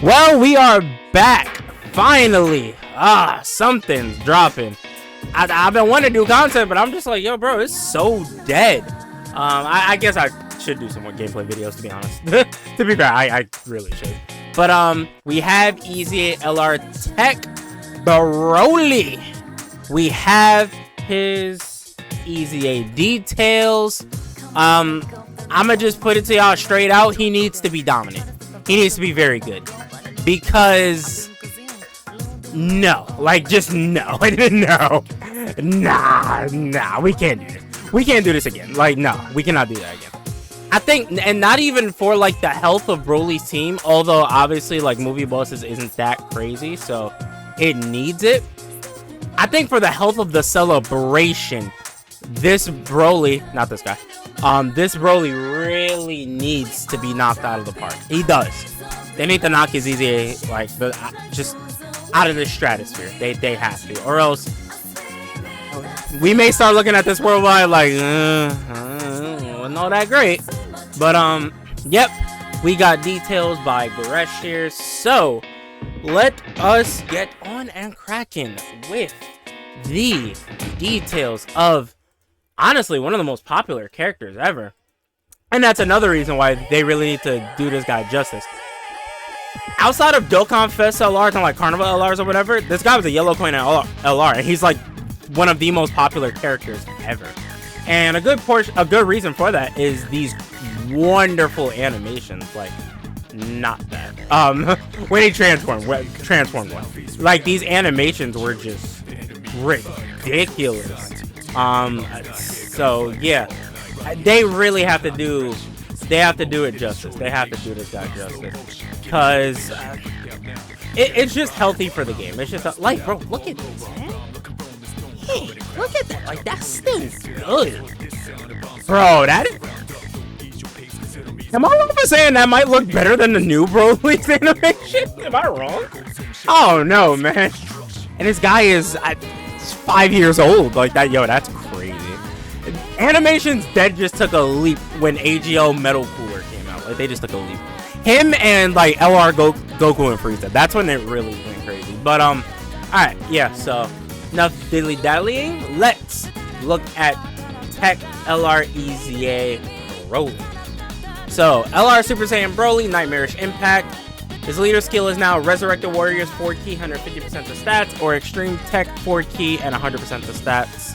Well, we are back. Finally. Something's dropping. I've been wanting to do content, but I'm just like, yo, bro, it's so dead. I guess I should do some more gameplay videos, to be honest. To be fair, I really should. But we have EZA LR TEQ Broly. We have his EZA details. I'ma just put it to y'all straight out. He needs to be dominant. He needs to be very good. Because no, like just no. No. Nah, we can't do this. We can't do this again. Like, no, we cannot do that again. I think, and not even for like the health of Broly's team, although obviously like movie bosses isn't that crazy, so it needs it. I think for the health of the celebration, this Broly, not this guy, this Broly really needs to be knocked out of the park. He does. They need to knock his EZA like just out of the stratosphere. They have to, or else we may start looking at this worldwide like, wasn't all that great. But yep, we got details by Goresh here. So let us get on and cracking with the details of honestly one of the most popular characters ever, and that's another reason why they really need to do this guy justice. Outside of Dokkan Fest LRs and like Carnival LRs or whatever, this guy was a yellow coin LR, and he's like one of the most popular characters ever. And a good reason for that is these wonderful animations. Like, not that. When he transformed one, like these animations were just ridiculous. So yeah, they really have to do. They have to do it justice. They have to do this guy justice. Because it's just healthy for the game. It's just like, bro, look at this, man. Hey, look at that. Like, that's still good. Bro, that is... Am I wrong for saying that might look better than the new Broly's animation? Am I wrong? Oh, no, man. And this guy is 5 years old. Like, that, yo, that's crazy. Animations that just took a leap when AGL Metal Cooler came out. Like, they just took a leap. Him and like LR Goku and Frieza. That's when it really went crazy. But alright, yeah, so enough dilly dallying. Let's look at TEQ LR EZA Broly. So LR Super Saiyan Broly, Nightmarish Impact. His leader skill is now Resurrected Warriors 4 key, 150% of stats, or Extreme Tech 4 key and 100% of stats.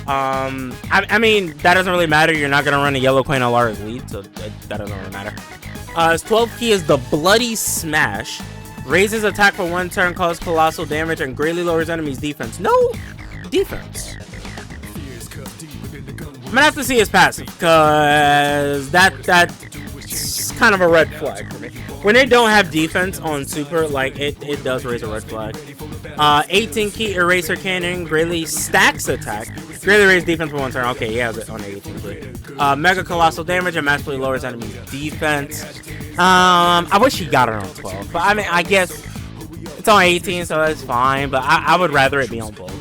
I mean, that doesn't really matter. You're not gonna run a yellow coin LR as lead, so that doesn't really matter. His 12 key is the Bloody Smash. Raises attack for 1 turn, causes colossal damage, and greatly lowers enemies' defense. No defense. I'm gonna have to see his passive, because that's kind of a red flag for me. When they don't have defense on Super, like, it does raise a red flag. 18 key Eraser Cannon, greatly stacks attack. Greatly raise defense for 1 turn. Okay, he has it on 18 key. Mega Colossal Damage and massively lowers enemies' defense. I wish he got it on 12, but I mean, I guess it's on 18, so that's fine, but I would rather it be on both.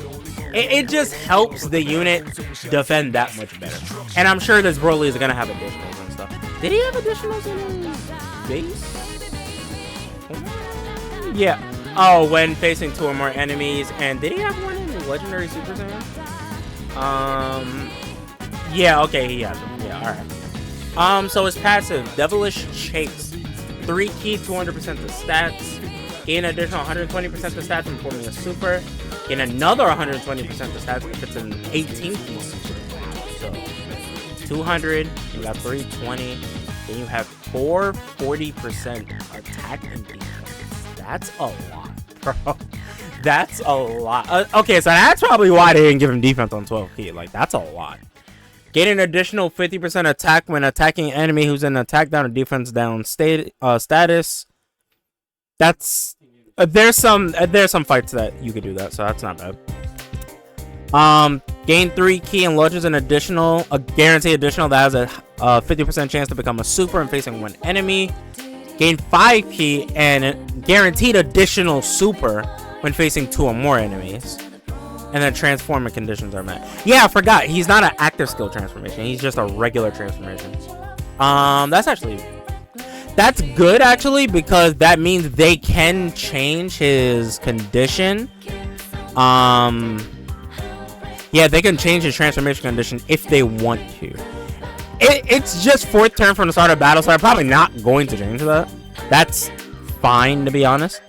It just helps the unit defend that much better. And I'm sure this Broly is going to have additionals and stuff. Did he have additionals in his base? Yeah. Oh, when facing 2 or more enemies. And did he have one in the Legendary Super Saiyan? Yeah, okay, he has them. Yeah, alright. So his passive, Devilish Chase. 3 key, 200% of stats. Gain an additional 120% of stats when forming a super. Gain another 120% of stats if it's an 18 key super. So 200, you got 320, then you have 440% attack and defense. That's a lot, bro. That's a lot. Okay, so that's probably why they didn't give him defense on 12 key. Like, that's a lot. Gain an additional 50% attack when attacking an enemy who's in attack down or defense down status. That's there's some fights that you could do that, so that's not bad. Gain 3 key and launches a guaranteed additional that has a 50% chance to become a super and facing 1 enemy. Gain 5 key and guaranteed additional super when facing 2 or more enemies. And then transforming conditions are met. Yeah, I forgot. He's not an active skill transformation. He's just a regular transformation. That's That's good actually, because that means they can change his condition. Yeah, they can change his transformation condition if they want to. It's just 4th turn from the start of battle, so they're probably not going to change that. That's fine, to be honest.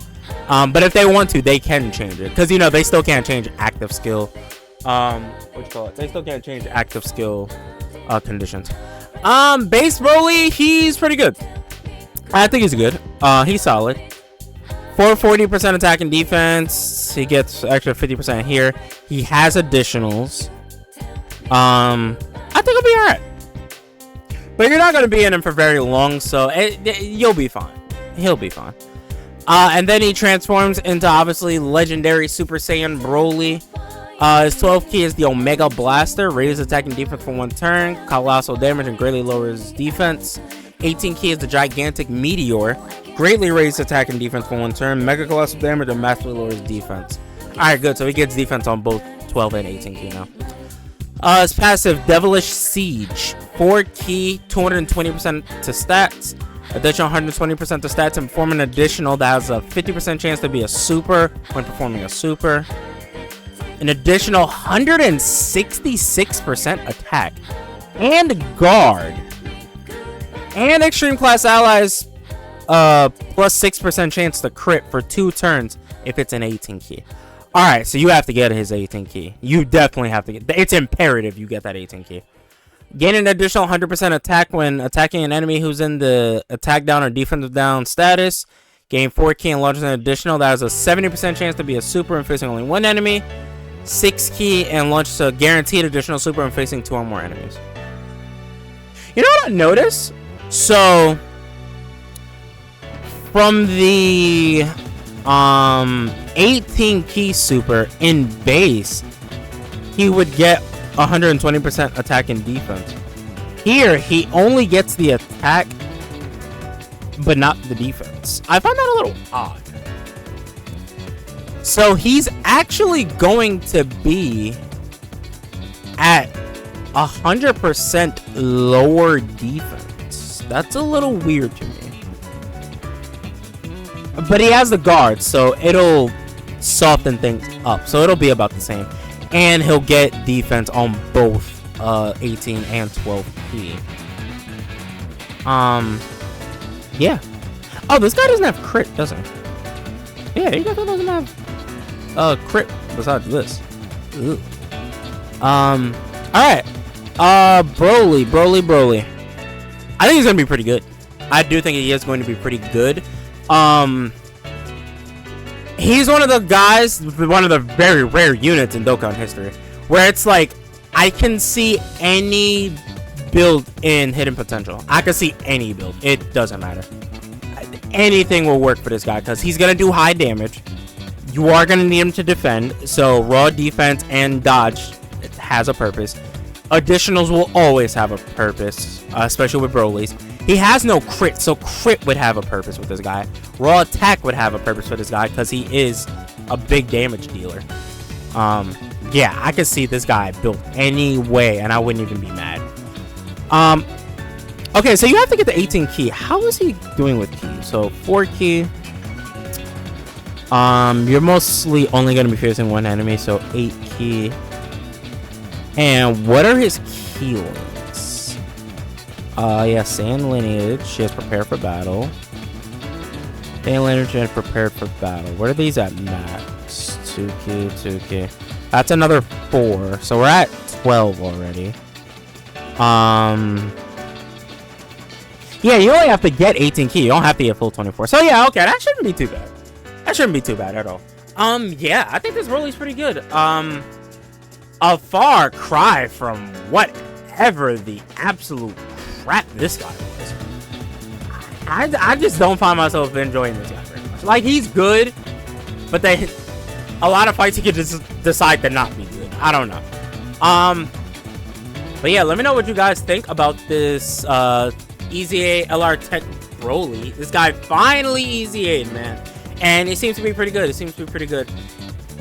But if they want to, they can change it, because, you know, they still can't change active skill. What you call it? They still can't change active skill conditions. Base Broly, he's pretty good. I think he's good. He's solid. 440% attack and defense. He gets extra 50% here. He has additionals. I think he'll be alright. But you're not going to be in him for very long, so you'll be fine. He'll be fine. And then he transforms into, obviously, legendary Super Saiyan Broly. His 12th key is the Omega Blaster. Raises attack and defense for 1 turn. Colossal damage and greatly lowers defense. 18 key is the Gigantic Meteor. Greatly raises attack and defense for 1 turn. Mega Colossal damage and massively lowers defense. Alright, good. So he gets defense on both 12 and 18 key now. His passive, Devilish Siege. 4 key, 220% to stats. Additional 120% to stats, and perform an additional that has a 50% chance to be a super when performing a super. An additional 166% attack. And guard. And extreme class allies plus 6% chance to crit for 2 turns if it's an 18 key. Alright, so you have to get his 18 key. You definitely have to get. It's imperative you get that 18 key. Gain an additional 100% attack when attacking an enemy who's in the attack down or defensive down status. Gain 4 key and launches an additional that has a 70% chance to be a super and facing only 1 enemy. 6 key and launches a guaranteed additional super and facing 2 or more enemies. You know what I noticed? So from the 18 key super in base, he would get 120% attack and defense. Here he only gets the attack but not the defense. I find that a little odd. So he's actually going to be at 100% lower defense. That's a little weird to me. But he has the guard, so it'll soften things up. So it'll be about the same. And he'll get defense on both 18 and 12 key. Yeah. Oh, this guy doesn't have crit, does he? Yeah, he doesn't have crit besides this. Ooh. Alright. Broly. I think he's gonna be pretty good. I do think he is going to be pretty good. He's one of the guys, one of the very rare units in Dokkan history, where it's like, I can see any build in Hidden Potential. I can see any build. It doesn't matter. Anything will work for this guy, because he's going to do high damage. You are going to need him to defend, so raw defense and dodge has a purpose. Additionals will always have a purpose, especially with Broly's. He has no crit, so crit would have a purpose with this guy. Raw attack would have a purpose for this guy because he is a big damage dealer. Yeah, I could see this guy built any way, and I wouldn't even be mad. Okay, so you have to get the 18 key. How is he doing with key? So 4 key. You're mostly only going to be facing 1 enemy, so 8 key. And what are his key links? Yeah, Sand Lineage. She has Prepare for Battle. Sand Lineage and Prepared for Battle. What are these at max? 2 key, 2 key. That's another 4. So we're at 12 already. Yeah, you only have to get 18 key. You don't have to get full 24. So yeah, okay, that shouldn't be too bad. That shouldn't be too bad at all. Yeah, I think this Broly's pretty good. A far cry from whatever the absolute crap this guy was. I just don't find myself enjoying this guy very much. Like, he's good, but a lot of fights he could just decide to not be good. I don't know. But yeah, let me know what you guys think about this EZA LR TEQ Broly. This guy finally EZA'd, man. And it seems to be pretty good. It seems to be pretty good.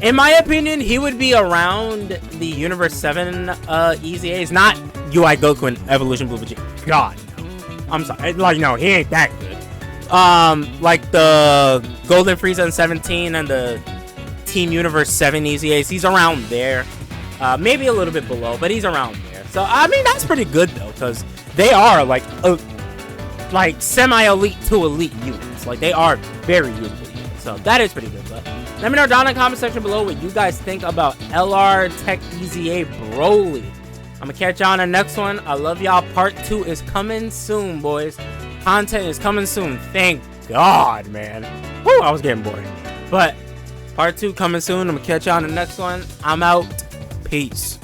In my opinion, he would be around the Universe 7 EZAs. Not UI Goku and Evolution Blue Vegeta. God, no. I'm sorry. Like, no, he ain't that good. like the Golden Frieza in 17 and the Team Universe 7 EZAs. He's around there. Maybe a little bit below, but he's around there. So, I mean, that's pretty good, though, because they are, like semi-elite to elite units. Like, they are very useful units. So, that is pretty good, but let me know down in the comment section below what you guys think about LR TEQ EZA Broly. I'm going to catch y'all on the next one. I love y'all. Part 2 is coming soon, boys. Content is coming soon. Thank God, man. Woo, I was getting bored. But part 2 coming soon. I'm going to catch y'all on the next one. I'm out. Peace.